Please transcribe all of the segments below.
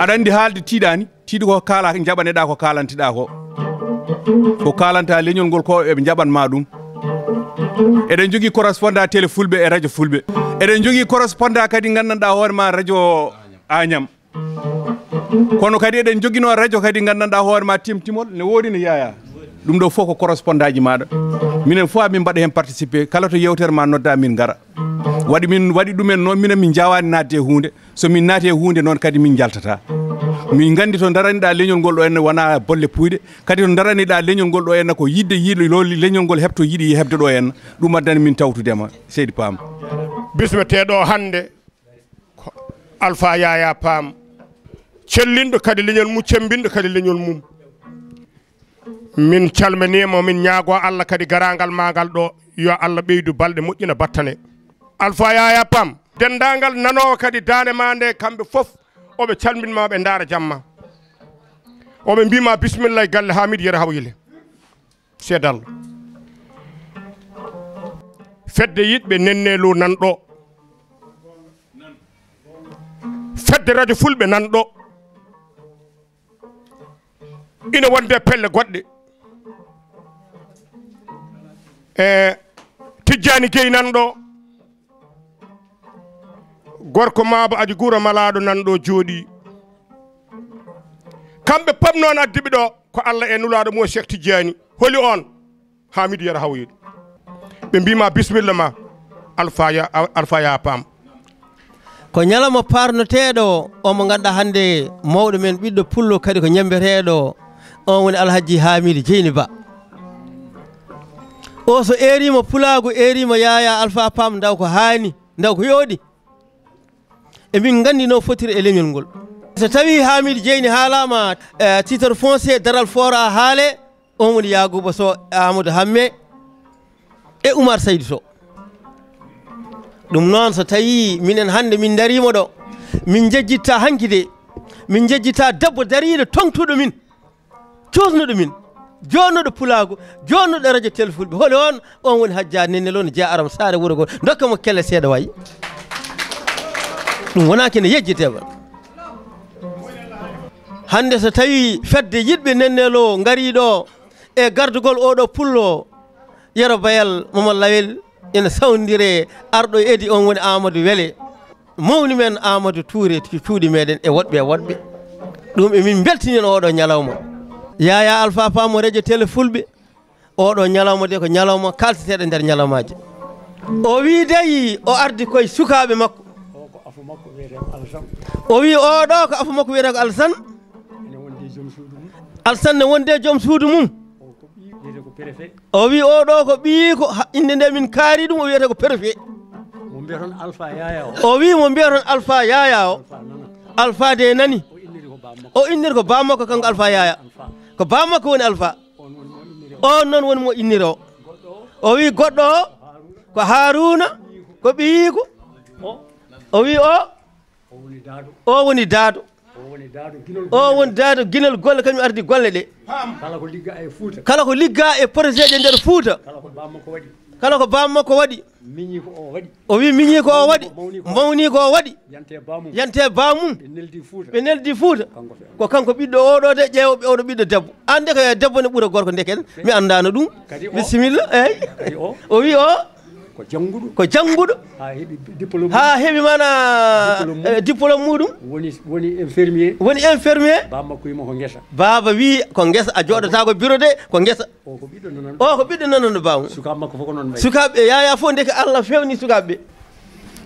aɗa andi haalde tiiɗani tiiɗi ko kaala jaɓaneɗa ko kalanteɗa ko kalanta leñol ngol ko eɓe jaɓanma ɗum eɗen jogui correspondant télé fulɓe e radio fulɓe eɗen jogui correspondant kadi gandanɗa hoorema radio Agnam kono kadi eɗen joguino radio kadi gandanɗa hoorema Timtimol ne woodi no Yaya ɗum ɗo fof ko correspondant ji maɗa minen fof min mbaɗa hen participer kala to yewtere ma nodda min gara min waɗi ɗumen noon minen min jawani nadde e hunde so min naati e hunde noon kadi min jaltata min gandi to daraniɗa leñol ngol ɗo henna wona bolle puyɗe kadi to daraniɗa leñol ngol ɗo henna ko yidde loli leñol ngol hebto yiiɗi hebde ɗo henna ɗum addani min tawtudema seydi Pam bismeteɗo hande ko Alpha Yaya Pam cellinɗo kadi leñol mum cembinɗo kadi leñol mum min calminimo min ñaago Allah kadi garangal magal ɗo yo Allah ɓeydu balɗe moƴƴina battane Alpha Yaya Pam dendagal nanowo kadi dane ma nde kamɓe fof oɓe calminma ɓe daara jamma oɓe mbima bisimilla e galle Hamidou Yero Hawyile seedal fedde yiɗɓe nennelo nanɗo fedde radio fulɓe nanɗo ina wonde pelle goɗɗe Tijjani Gueye nanɗo gorko Maba Aji Guro Malaɗo nanɗo jooɗi kamɓe pam noon addiɓe ɗo ko Allah e nulaɗo mo Cheikh Tijjani holi on Hamidou Yero Hawyile ɓe mbima bisimilla ma Alpha Yaya Pam ko ñalawma parnoteɗo omo ganduɗa hande mawɗo men ɓiɗɗo pullo kadi ko ñambeteɗo on woni Alhaji Hamidou Dieyni Ba o so erima pulago erima Yaya Alpha Pam ndaw ko hani ndaw ko yooɗi emin gandi no fotiri e leñol ngol so tawi Hamidou Dieyni haalama titre foncier daral fora haale on woni Yaguba Sow Amadou Hamme e Oumar Saydou Sow ɗum noon so tawi minen hande min darima ɗo min jejjitta hanki de min jejjita debbo dariɗo tongtuɗo min cusnuɗo min jonnuɗo pulago jonnuɗo radio télé fulɓe holi on woni Hajja Nennelo ne jeeya aram sare wuuro gol dokka mo kelle seeɗa wayi ɗum wona kene yejjiteba hande so tawi fedde yiɗɓe Nennelo gariɗo e gardugol oɗo pullo Yero Bayal Mamadou Lawel ina sawdire arɗo edi on woni Amadou Wele mawni men Amadou Touré cuuɗi meɗen e woɗɓe ɗum emin beltinino oɗo ñalawma Yaya Alpha Pam mo radio télé fulɓe oɗo ñalawma de ko ñalawma kalteteɗo nder ñalawmaji o wi dayi o ardi koye sukaɓe makko o wi oɗo ko afu makko wiyete ko Alassane Alassane ne wonde joom suudu mum o wi oɗo ko ɓii ko inde nde min kaari ɗum o wiyete ko préfet o wi mo mbiya toon Alpha Yaya o Alpha de nani o inniri ko bammakko kanko Alpha Yaya ko bammakko woni Alpha on noon woni mo inniri o wi goɗɗo o ko Haruna ko ɓiyiko o wi o woni daado o woni daado guinel golle kañum ardi golle ɗe kala ko ligga e projet je nder Fouta kala ko bammakko waɗi o wi miñi ko o waɗi mawni ko o waɗi yante bamum ɓe neldi Fouta ko kanko ɓiɗɗo oɗo de ƴeewoɓe oɗo ɓiɗɗo debbo ande ko debbo ne ɓuura gorko ndeken mi andano ɗum bisimilla eyyi o wi ko jangguɗo ha heeɓi mana diplôme muɗum woni infirmier baba wi ko guesa a joɗata ko bureau de ko guesa o ko ɓiɗɗo nanono bamum sukaɓe Yaya fof ndeke Allah fewni sukaɓeɓe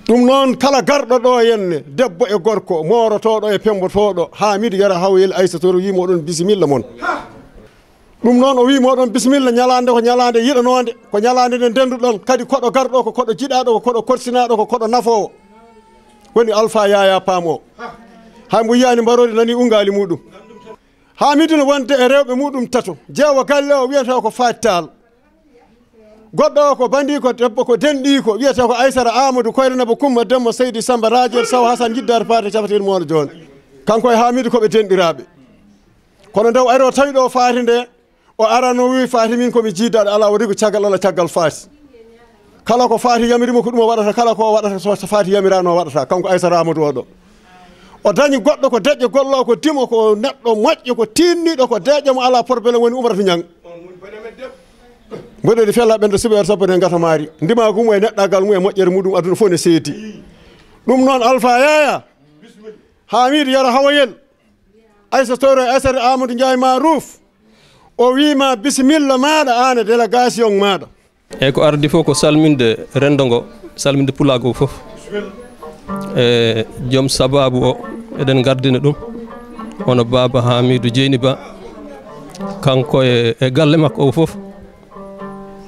ɗum noon kala garɗo ɗo henne debbo e gorko morotoɗo e pembotoɗo Hamidou Yero Hawyile Aissata wimo ɗon bisimilla moon ɗum noon o wimo ɗon bisimilla ñalande ko ñalande yiɗanode ko ñalande nde ndenduɗon kadi koɗo garɗo ko koɗo jiɗaɗo ko koɗo korsinaɗo ko koɗo nafowo woni Alpha Yaya Pam o haymo yiyani mbarodi nani ungali muɗum Hamidou ne wonde e rewɓe muɗum tato jeewo galle o wiyata ko Faty goɗɗo o ko bandi ko debbo ko denɗi ko wiyata ko Aissata Amadou Koyrenaba Coumba Demba Seydi Samba Radiel Sow Hassane Yiddare Paté capatel moɗo joni kanko e Hamidou koɓe denɗiraɓe kono nde o ari o tawi ɗo Faty nde o arano wi Faty min komi jiidaɗo ala waɗi ko caggal Allah caggal Faty kala ko Faty yamirimo ko ɗum o waɗata kala ko waɗata so Faty yamirano o waɗata kanko Aissata Amadou oɗo o dañi goɗɗo ko deƴƴo gollo ko timo ko neɗɗo moƴƴo ko tinniɗo ko deƴƴo mo ala probléme woni Umarata Ñang mboɗeɗi fella ɓen ɗo suɓere sabbane gata maari ndima gumo e neɗɗagal mum e moƴƴere muɗum aduna fof ne seedi ɗum noon Alpha Yaya Hamidou Yero Hawoyel Aissa Toro Aissata Amadou Ndiaye Marouf o wima bisimilla maɗa an e délégation maɗa eyyi ko ardi fof ko salminde rendo ngo salminde pulago fof e joom sababu o eɗen gardina ɗum hono Baba Hamidou Dieyni Ba kanko e galle makko o fof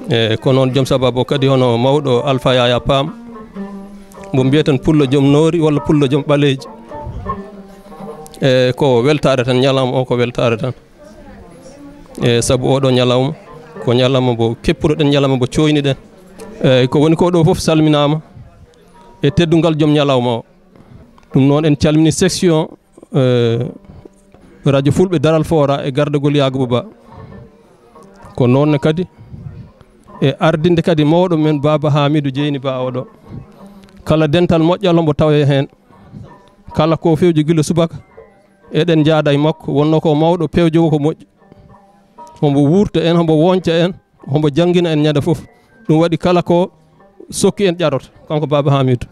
e ko noon joom sababu o kadi hono mawɗo Alpha Yaya Pam mo mbiyeten pullo joom noori walla pullo joom ɓaleji e ko weltare tan ñalawma o ko weltare tan e saabu oɗo ñalawma ko ñalawma mbo keppuɗoɗen ñalawma mbo coyniɗen eyyi ko woni ko ɗo foof salminama e teddungal joom ñalawma o ɗum noon en calmini section radio fulɓe daral fora e gardagol Yagoba Ba ko noonne kadi e ardinde kadi mawɗo men Baba Hamidou Dieyni Ba oɗo kala dental moƴƴal hombo tawe hen kala ko fewji guila subaka eɗen jaada e makko wonno ko mawɗo pewjogo ko moƴƴi hombo wurta en hombo wonca en hombo jangguina en ñande foof ɗum waɗi kala ko sokki en ƴaroto kanko Baba Hamidou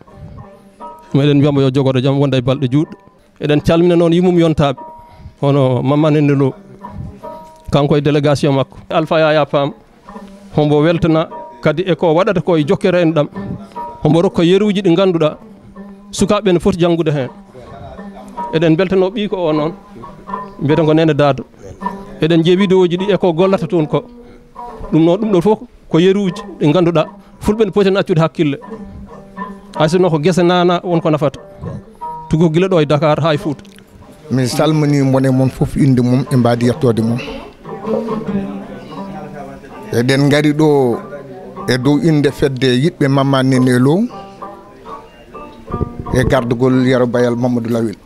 ɗum eɗen mbiyamo yo jogoɗo jaam wonda e balɗe juɗɗe eɗen calmina noon yimum yontaɓe hono Mamadou Ndelo kanko e délégation makko Alpha Yaya Pam hombo weltana kadi e ko waɗata ko e jokkere en ɗam hombo rokka yeruji ɗi ganduɗa sukaɓe ne foti janggude hen eɗen beltano ɓi ko o noon mbiyeten ko Nene Dado eɗen jii vidéo ji ɗi e ko gollata toon ko ɗum noon ɗum ɗo fof ko yeruji ɗi ganduɗa fulɓe ne poti accude hakkille hay sinno ko guese nana wonko nafata tugo guila ɗo e Dakar ha e Fouta mi salmini mone moon fof inde mum e mbadi yettode mum eɗen gari ɗo e dow inde fedde yiɗɓe Mama Nene Lo e gardugol Yero Bayal Mamadou Lawil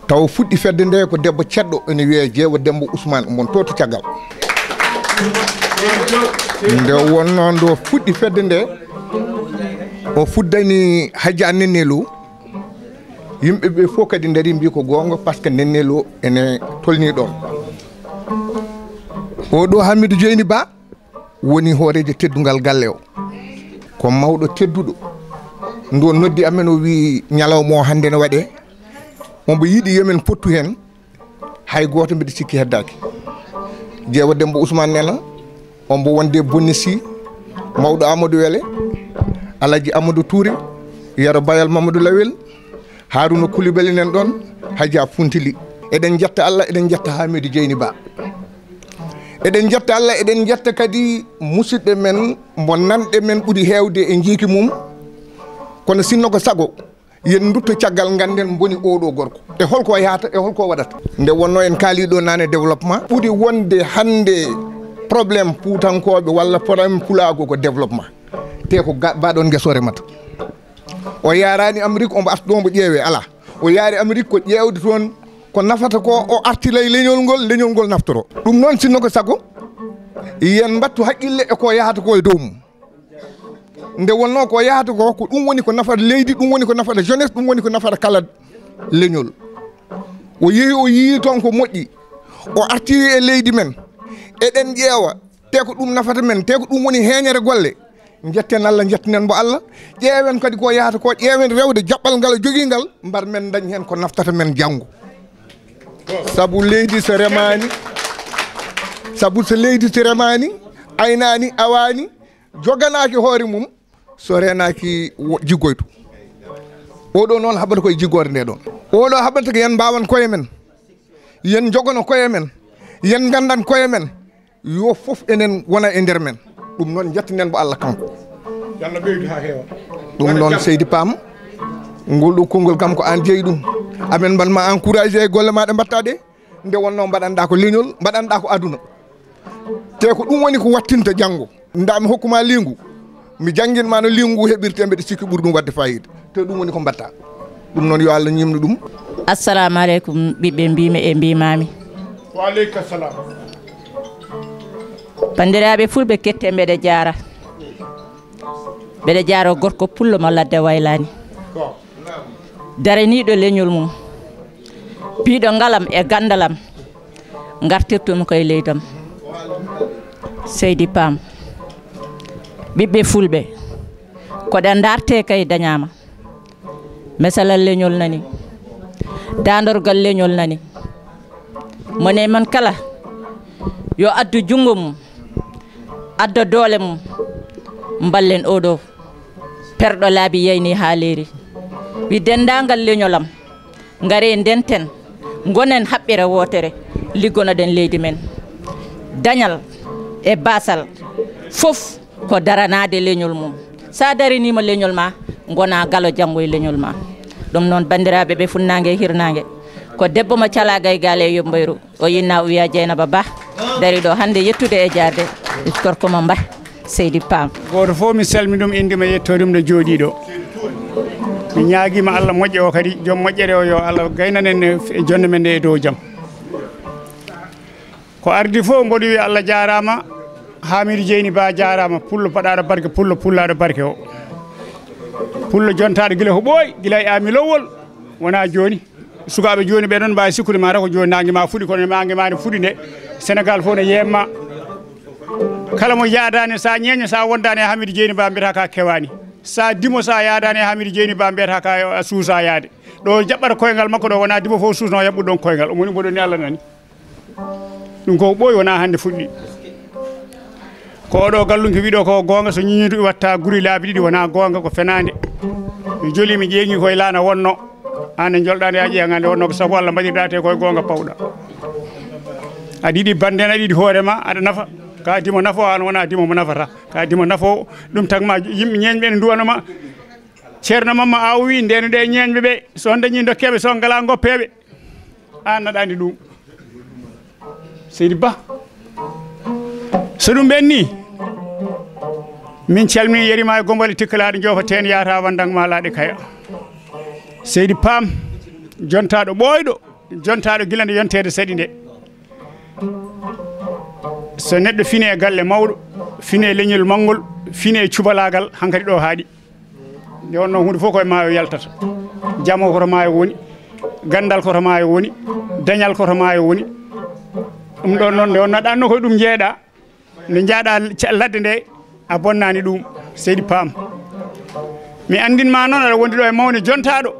taw fuɗɗi fedde nde ko debbo ceɗɗo ene wiye Jeewo Dembo Ousmane mon to to caggal nde wonno ndo fuɗɗi fedde nde o fuddani Hadja Nene Lo yimɓe ɓe fof kadi dari mbi ko gonga par ce que Nene Lo ene tolni ɗon oɗo Hamidou Dieyni Ba woni hoorejo teddugal galle o ko mawɗo tedduɗo ndo noddi amen o wi ñalawma o hande ne waɗe ombo yiiɗi yomen pottu hen hay goto mbiɗa sikki heddaki Jeewo Dembo Ousmane nena ombo wonde Bonni Sy mawɗo Amadou Wele Alaji Amadou Touré Yero Bayal Mamadou Lawel Harouna Coulibaly nen ɗon Hadja Funtili eɗen jetta Allah eɗen jetta Hamidou Dieyni Ba eɗen jetta Allah eɗen jetta kadi musidɓe men mo nanɗe men ɓuuri hewde e jiiki mum kono sinno ko sago yen dutto caggal ganden boni oɗo gorko e holko yahata e holko waɗata nde wonno en kaaliɗo nane développement ɓuuri wonde hande probléme puutankoɓe walla probléme pulago ko développement te ko baɗon guesore mata o yarani Amérique ombo arta ɗo ombo ƴeewe ala o yaari Amérique ko ƴeewde toon ko nafata ko o artila e leñol ngol naftoro ɗum noon sinno ko sago yen mbattu haqqille e ko yahata ko e dow mum nde wonno ko yahata ko ɗum woni ko nafata leydi ɗum woni ko nafata jeunesse ɗum woni ko nafata kala leñol o yeehi o yii toon ko moƴƴi o artiri e leydi men eɗen ƴeewa te ko ɗum nafata men te ko ɗum woni heeñere golle jetten Allah jettinen mo Allah ƴeewen kadi ko yahata ko ƴeewen rewde jaɓɓal ngal joguingal mbar men dañ hen ko naftata men janggo sabu leydi so remani sabu so leydi so remani aynani awani joganaki hoore mum so renaki jiggoyto oɗo noon haɓata koye jiggorde nde ɗon oɗo haɓata ko yen mbawan koye men yen jogono koye men yen gandan koye men yo foof enen wona e nder men ɗum noon jettinen mo Allah kanko ɗum noon Seydi Pam ngol ɗo konngol kam ko an jeeyi ɗum amen mbanma encouragé e golle maɗe mbatta ɗe nde wonno mbaɗanɗa ko leñol mbaɗanɗa ko aduna te ko ɗum woni ko wattinta janggo nda mi hokkuma lingu mi jangguinma no lingu heɓirte mbeɗa sikki ɓuuri ɗum wadde fayida te ɗum woni ko mbatta ɗum noon yo Allah ñimnu ɗum. Assalamu aleykum ɓiɓɓe mbimi e mbimami. Wa aleykum salam. Bandiraɓe fulɓe kette mbeɗa jaara mbeɗa jaara gorko pullo mo ladde waylani daraniɗo leñol mum piiɗo ngalam e gandalam gartirtumi koye leydam Seydi Pam ɓiɓɓe fulɓe koɗen darte kay dañama mesalal leñol nani dandorgal leñol nani mone man kala yo addu jungo mum adda doole mum mballen oɗo perɗo laabi yeyni ha leeri wi dendagal leñolam ngare ndenten gonen haɓɓere wotere liggonoɗen leydi men dañal e basal fof ko daranade leñol mum sa darinima leñol ma gona galo janggo e leñol ma ɗum noon bandiraɓe ɓe funnague e hirnague ko debbo mo calaga e gaale e Yombayru o yinna o wiya Dieynaba Ba dari ɗo hande yettude e jarde korko mo Ba Seydi Pam goto fof mi salmi ɗum indima yettoɗum no jooɗi ɗo mi ñaaguima Allah moƴƴe o kadi joom moƴƴere o yo Allah gaynanen e jonde men nde e dow jaam ko ardi fof mboɗo wi Allah jarama Hamidou Dieyni Ba jarama pullo paɗaɗo barke pullo pullaɗo barke o pullo jontaɗo guila ko ɓooyi guila e ami lowol wona joni sukaɓe joni ɓe ɗon mbawi sikkude ma ta ko joni nangue ma fuɗi kono nangue ma ne fuɗi nde Sénégal fof ne yemma kala mo yaadani sa ñeño sa wondani e Hamidou Dieyni Ba mbiyata ka kewani sa dimo sa yaadani e Hamidou Dieyni Ba mbiyata ka suusa yaade ɗo jaɓɓata koyngal makko ɗo wona dimo fof suusno yaɓɓude ɗon koyngal omoni mboɗoni Allah nani ɗum ko ɓooyi wona hande fuɗɗi ko oɗo gallunki wiɗo ko gonga so ñiñitu watta guri laabi ɗiɗi wona gonga ko fenade mi joli mi ƴeeŋi koye laana wonno an e jolɗade a ƴeeŋande wonno ko saabu Allah mbaɗirɗa te koye gonga pawɗa aɗa yiɗi bande aɗa yiɗi hoorema aɗa nafa ka dimo nafo an wona dimo mo nafata ka dimo nafo ɗum tagma yimɓe ñeñɓe ne duwanoma ceerno mamma aw wi ndeno ɗe ñeñɓe ɓe so dañi dokkeɓe so ngala goppeɓe an aɗa andi ɗum Seydi Ba so ɗum ɓenni min calmini yerima e gombale tikkalaɗo jofaten yata wandang ma laaɗe kaya Seydi Pam jontaɗo ɓooyɗo jontaɗo guilande yontede saɗi nde so neɗɗo fini e galle mawɗo fini e leñol mangol fini e cubalagal hankkadi ɗo haaɗi nde wonno hunde fof koye maayo yaltata jamo koto maayo woni gandal koto maayo woni dañal koto maayo woni ɗum ɗon noon nde wonno aɗa anno koye ɗum jeeɗa nde jaaɗa ladde nde a bonnani ɗum Seydi Pam mi andinma noon aɗa wondi ɗo e mawne jontaɗo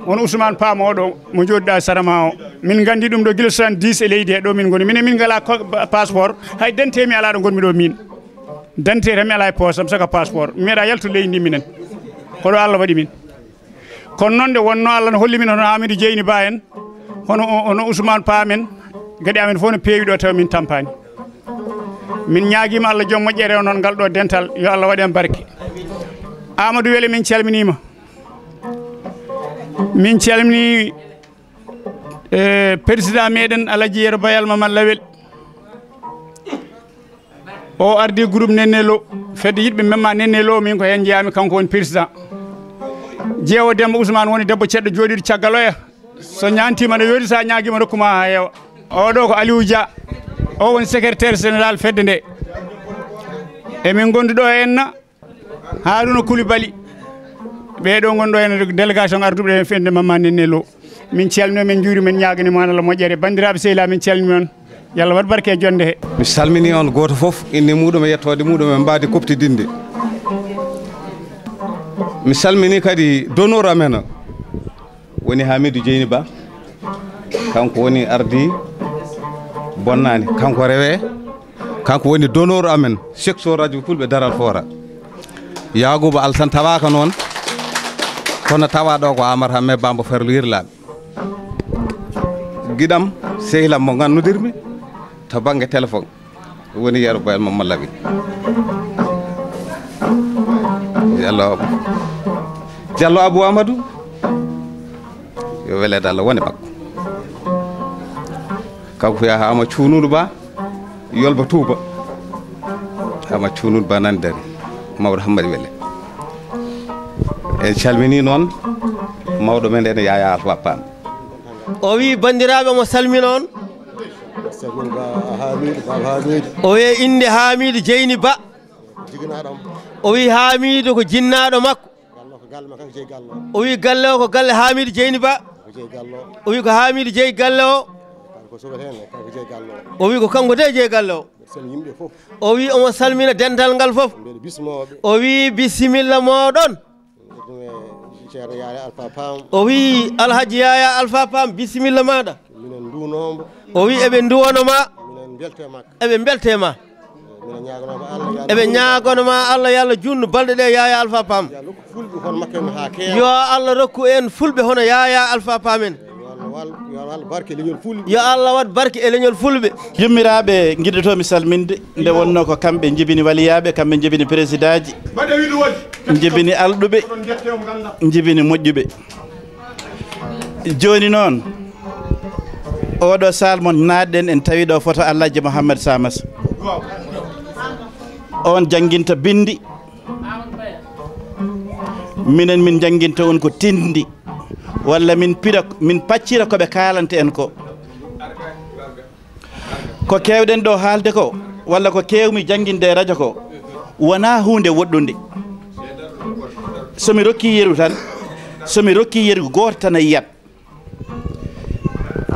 won Ousmane Pam oɗo mo joɗiɗa sarama o min gandi ɗum ɗo guila 70 e leydi he ɗo min goni minen min ngala passeport hay dente mi ala ɗo gonmi ɗo min dente tan mi ala e posam saka passeport mi meeɗa yaltu leydi ndi minen ko ɗo Allah waɗi min kono noon nde wonno Allah no holli min hono Hamidou Dieyni Ba en hono Ousmane Pam en gadi amen fof no peewi ɗo taw min tampani min ñaaguima Allah joom moƴƴere o noon ngal ɗo dental yo Allah waɗe en barke Amadou Wele min calminima min calmini président meɗen Alaji Yero Bayal Mamadou Lawel o ardi groupe Nenne Lo fedde yiɗɓe memma Nenne Lo min ko hen jeyami kanko woni président jeewo Demba Ousmane woni debbo ceɗɗo joɗiɗo caggal oya so ñantima ne yoodi sa ñaaguima rokkuma ha heewa oɗo ko Aliou Dia o woni secrétaire général fedde nde emin gondi ɗo henna Harouna Coulibaly ɓeɗo gonɗo hen délégation arduɓe fedde Mamma Nenne Lo min calmino min juuri min ñaganimo Allah moƴƴere bandiraɓe sehila min calmini on yallah waɗ barke e jonde he mi salmini on goto foof inde muɗum e yettode muɗum e mbadi koptidinde mi salmini kadi donneur amen woni Hamidou Dieyni Ba kanko woni ardi bonnani kanko rewe kanko woni donneur amen section radio fulɓe daral fora Yaguba Alsan tawaka noon kono tawa ɗo ko Amar Hamme Bamba Ferlo Yirlaɓe guiɗam sehilam mo gannodirmi to banggue téléphone woni Yero Bayal Mamadou Lawel Diallo Abou Amadou yo welede Allah woni makko kanko wiya Hama Cuunuɗo Ba Yolba Touba Hama Cuunuɗo Ba nani dari mawɗo Hammadi Wele en calmini noon mawɗo men ene Yaya Alpha Pam o wi bandiraɓe mo salmina on o wi inde Hamidou Dieyni Ba o wi Hamidou ko jinnaɗo makko o wi galle o ko galle Hamidou Dieyni Ba o wi ko Hamidou Dieye galle o o wi ko kanko de jeeyi galle o o wi omo salmina dental ngal fof o wi bisimilla moɗon o wi Alhaji Yaya Alpha Pam bisimilla maɗa o wi eɓe duwonoma eɓe beltema eɓe ñagonoma Allah yo Allah junnu balɗe ɗe Yaya Alpha Pam yo Allah rokku en fulɓe hono Yaya Alpha Pam en yo Allah wat barke e leñol fulɓe yummiraɓe guiɗotomi salminde nde wonno ko kamɓe jibini waliyaɓe kamɓe jibini président ji jibini alɗuɓe jibini moƴƴuɓe joni noon oɗo salmon naɗɗen en tawi ɗo photo Alhaji Mouhammad Samas on jangguinta bindi minen min jangguinta on ko tindi walla min pira min paccira koɓe kalante en ko kewɗen ɗo haalde ko walla ko kewmi jangguinde e radio ko wona hunde woɗɗude somi rokki yeru tan somi rokki yeru goto tan e yiyat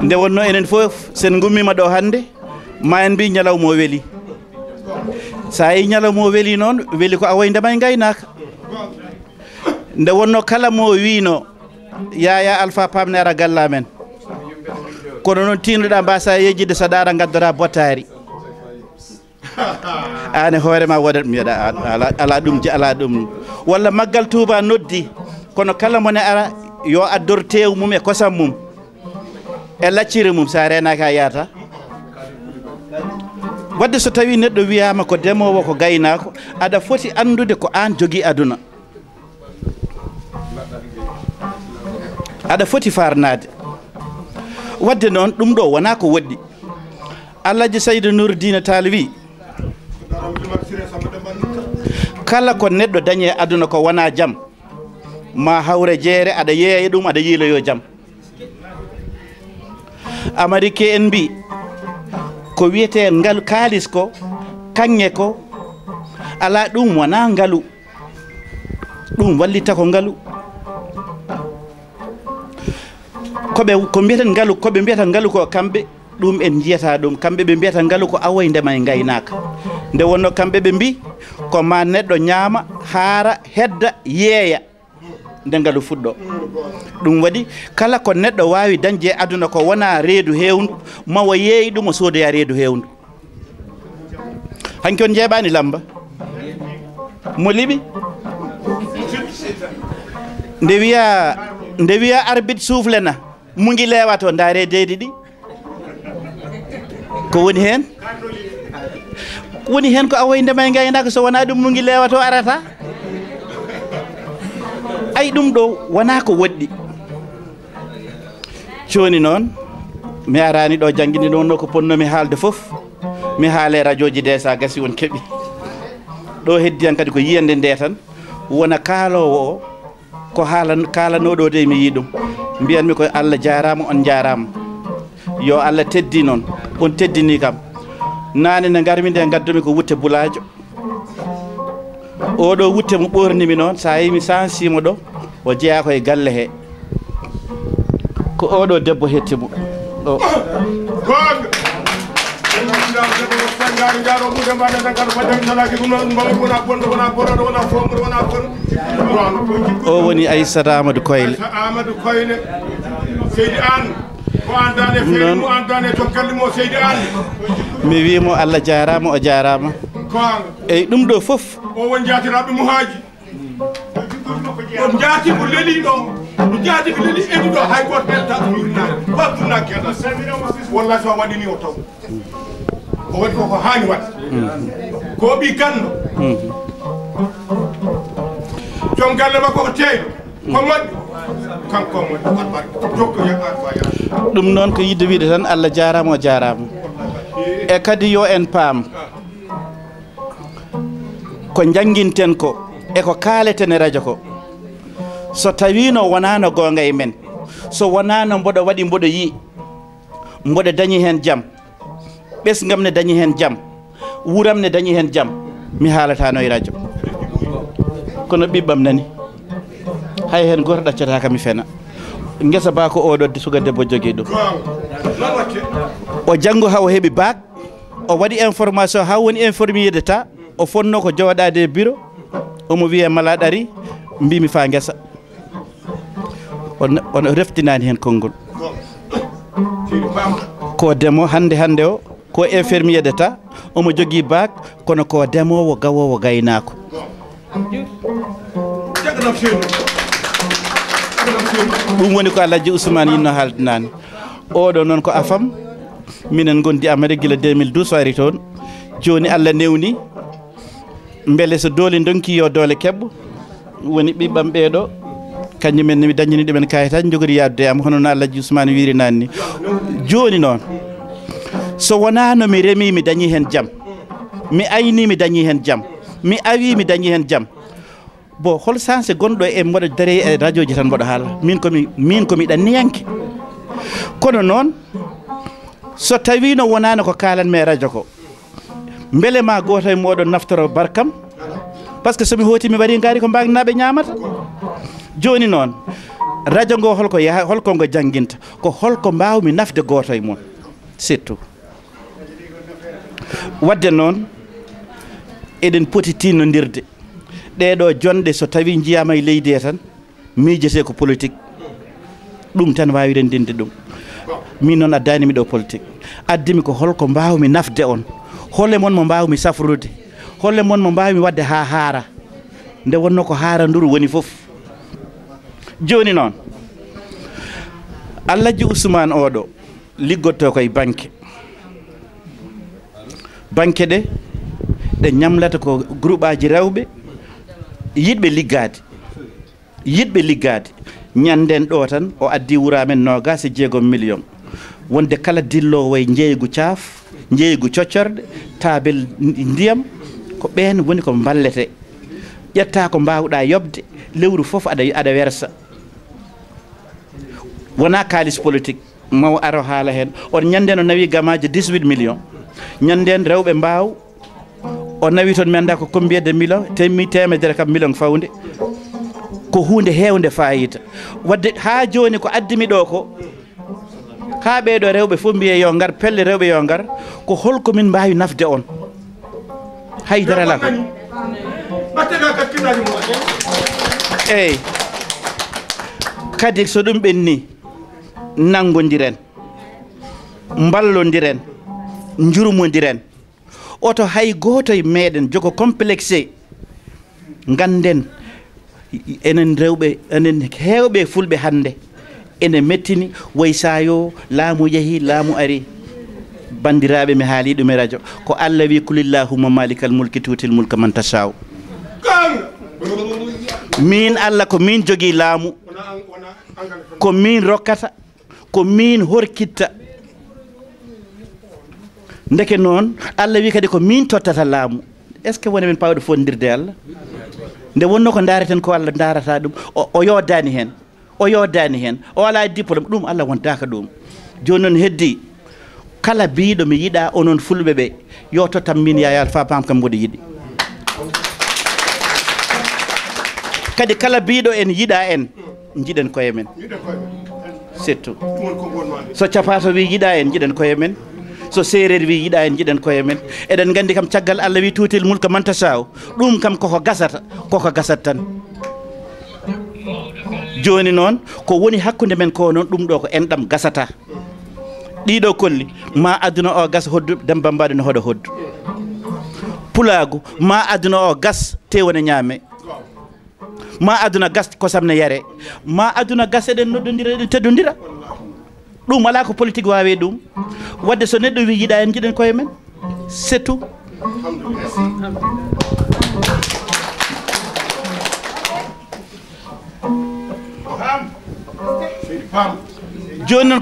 nde wonno enen fof sen gummima ɗo hande ma en mbi ñalawma o weeli sa yi ñalawma o weeli noon weeli ko awoydema e gaynaka nde wonno kala mo wino Yaya Alpha Pam ne ara galla men kono noon tinnoɗa mbasa yejjide saɗa ara gaddora bottari ane hoorema wodat mbiyeɗa ala ɗum walla maggal Touba noddi kono kala mone ara yo addor tew mum e kosam mum e lacciri mum sa renaka yata wadde so tawi neɗɗo wiyama ko demowo ko gaynako aɗa foti andude ko an jogui aduna aɗa foti farnade wadde noon ɗum ɗo wona ko woɗɗi Alhaji Saydou Nouridine Tall wi kala ko neɗɗo dañi e aduna ko wona jaam ma hawre jeere aɗa yeeya ɗum aɗa yiiloyo jaam Amérique en mbi ko wiyete ngal kalis ko kanŋe ko ala ɗum wona ngalu ɗum wallita ko ngalu ko mbiyata ngalu koɓe mbiyata ngalu ko kamɓe ɗum en jiyata ɗum kamɓe ɓe mbiyata ngalu ko awoydema e gaynaka nde wonno kamɓe ɓe mbi ko ma neɗɗo ñaama haara hedda yeeya nde ngalu fuɗɗo ɗum waɗi kala ko neɗɗo wawi dañde e aduna ko wona reedu hewndu mawo yeeyi ɗum o soodoya reedu hewndu hanki on jeeɓani lamba mo liɓi nde wiya arbitre soufflena mungi lewa to ndaare deydi ɗi ko woni hen ko awoydema e gaynaka so wona ɗum mungi lewa to arata ay ɗum ɗo wona ko woɗɗi joni noon mi arani ɗo jangguini ɗon no ko ponnomi haalde foof mi haale radio ji de sa gasi won keeɓi ɗo heddiyan kadi ko yiyande nde tan wona kaalowo o ko kalanoɗo de mi yi ɗum mbiyanmi ko Allah jarama on jarama yo Allah teddi noon on teddini kam nane nde garmi nde gaddumi ko wutte Bulajo oɗo wutte mo ɓornimi noon sa yimi sansimo ɗo o jeeya koye galle he ko oɗo debbo hettimo o o woni Aissata Amadou Koyle mi wimo Allah jarama o jarama eyyi ɗum ɗo foof o won jatiraɓe mo haaji on jaati ko leeli ɗo ɗo jaati ko leeli eɗi ɗo hay goto ɓelta ko yurnade waddunaki keɗa wallahi so waɗini o taw o waɗi koko haani waɗ ko ɓi ganno joom galle makko ko teeyo ko moƴƴo kanko moƴƴo albarka jokko yaɓat faya ɗum noon ko yidde wiide tan Allah jarama o jarama e kadi yo en paam ko janguinten ko e ko kaleten e radio ko so tawino wonano gonga e men so wonano mboɗo waɗi mboɗo yi mboɗo dañi hen jaam ɓesgam ne dañi hen jaam wuram ne dañi hen jaam mi haalatano e radio kono ɓiɓɓam nani hay hen goto ɗaccata kam mi fena ngesa ba ko oɗo suga debbo jogui ɗum o janggo ha o heeɓi bac o waɗi information ha woni informé ta o fonno ko jowaɗade e bureau omo wiye mala ɗari mbimi fa ngesa on reftinani hen konngol ko demo hande o ko infirmier d'etat omo jogui bac kono ko demowo gawowo gaynako ɗum woni ko Alhaji Ousmane yinno haldinani oɗo noon ko afam minen gondi Amérique gila 2012 ari toon joni Allah newni beele so doole donki yo doole kebbo woni ɓiɓɓam ɓeeɗo kañumen mi dañini ɗumen kayitaji jogori yadde am hono no Alhaji Ousmane wiri nani joni noon so wonano mi remi mi dañi hen jaam mi ayni mi dañi hen jaam mi awi mi dañi hen jaam bon hol sanse gonɗo e mboɗo daari e radio ji tan mboɗo haala min komi ɗanniyanke kono noon so tawino wonano ko kalanmi e radio ko beele ma goto e moɗon naftoro barkam par ce que somi hooti mi waɗi gaari ko mbagnaɓe ñamata joni noon radio ngo holko ngo jangguinta ko holko mbawmi nafde goto e moon surtout wadde noon eɗen poti tinnodirde ɗeɗo jonɗe so tawi jiyama e leydi he tan miijete ko politique ɗum tan wawi rendinde ɗum min noon addanimi ɗo politique addimi ko holko mbawmi nafde on holle moon mo mbawmi safrude holle moon mo mbawmi wadde ha haara nde wonno ko haara nduru woni foof joni noon Alhaji Ousmane oɗo liggotto koye banque ɗe ñamlata ko groupe aji rewɓe yiɗɓe liggade ñanden ɗo tan o addi wuramen 26 million wonde kala dillowo e jeeygu caaf jeeygu coccorɗe taabel ndiyam ko ɓen woni ko ballete ƴetta ko mbawɗa yobde lewru foof aɗa wersa wona kalis politique maw aro haala hen on ñande no nawi gamaji 18 million ñanden rewɓe mbaw o nawi toon mi anda ko combien de million temedere kam million fawde ko hunde hewde fayida wadde ha joni ko addimi ɗo ko ha ɓeɗo rewɓe fof mbiye yo ngar pelle rewɓe yo ngar ko holko min mbawi nafde on haydara la ko eyyi kadi so ɗum ɓenni nanggodiren ballodiren jurmodiren oto hay goto e meɗen jogo complexé ganden enen rewɓe enen hewɓe fulɓe hande ene mettini way sayo laamu yeehi laamu ari bandiraɓe mi haali ɗum e radio ko Allah wi kulillahumma malikal mulki tutil mulka man tashaw min Allah ko min jogui laamu ko min rokkata ko min horkitta ndeke noon Allah wi kadi ko min tottata laamu est ce que woni men pawɗo fondirde Allah nde wonno ko dareten ko Allah darata ɗum o yodani hen o ala diplôme ɗum Allah wontaka ɗum joni noon heddi kala biɗo mi yiɗa onon fulɓe ɓe yo tottam min Yaya Alpha Pam kam mboɗo yiɗi kadi kala biɗo en yiɗa en jiɗen koye men surtout so capato wi yiɗa en jiɗen koye men so séréer wi yiɗa en jiɗen koye men eɗen gandi kam caggal Allah wi tuutil mulka man tashaw ɗum kam koko gasat tan joni noon ko woni hakkude men ko noon ɗum ɗo ko enɗam gasata ɗiɗo kolli ma aduna o gas hoddu Demba Mbaɗo ne hoɗo hoddu pulagu ma aduna o gas tewone ñaame ma aduna gas kosam ne yare ma aduna gas eɗen noddodira eɗen teddodira ɗum ala ko politique wawe ɗum wadde so neɗɗo wi yiɗa en jiɗen koye men c'est tout joni noon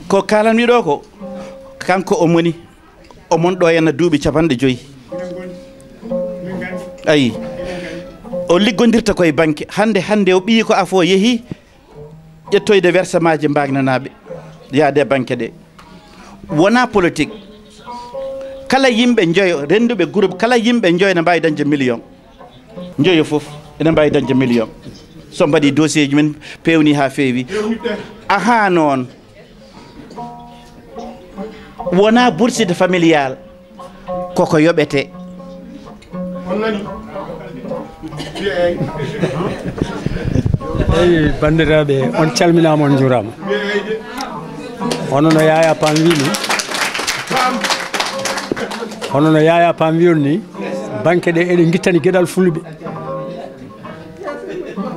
ko kalanmi ɗo ko kanko omon ɗo henna duuɓi 50 ayi o liggodirta koye banque hande o ɓii ko afo yeehi ƴettoyde versement ji mbagnanaɓe yaade banque ɗe wona politique kala yimɓe joyo renduɓe groupe kala yimɓe joyo ne mbawi dañde million joyo foof ene mbawi dañde million so mbaɗi dossier ji men pewni ha feewi aha noon wona bourse familial koko yoɓete eyi bandiraɓe on calminama on jurama hono no Yaya Pam wini hono no Yaya Pam wiyon ni banque ɗe eɗe guittani gueɗal fulɓe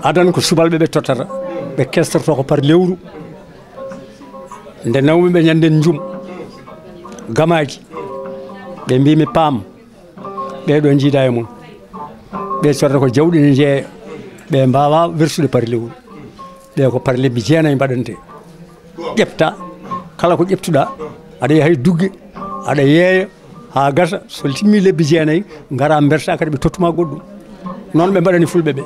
adan ko subalɓe ɓe tottata ɓe kestorto ko par lewru nde nawmiɓe ñanden jum gamaji ɓe mbimi Pam ɓeɗo jiida e mum ɓe cotta ko jawɗi ne jeeya ɓe mbawa versude par lewru ɓe ko par lebbi jeenayyi mbaɗante ƴefta kala ko ƴeftuɗa aɗa yaha hay dugge aɗa yeeya ha gasa so timmi lebbi jeenayyi gara berta kadi ɓe tottuma goɗɗum noon ɓe mbaɗani fulɓe ɓe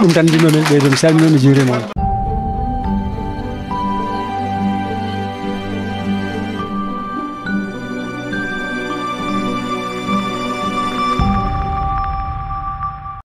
ɗum tan ndinomen ɓeydo mi salminomi juurima on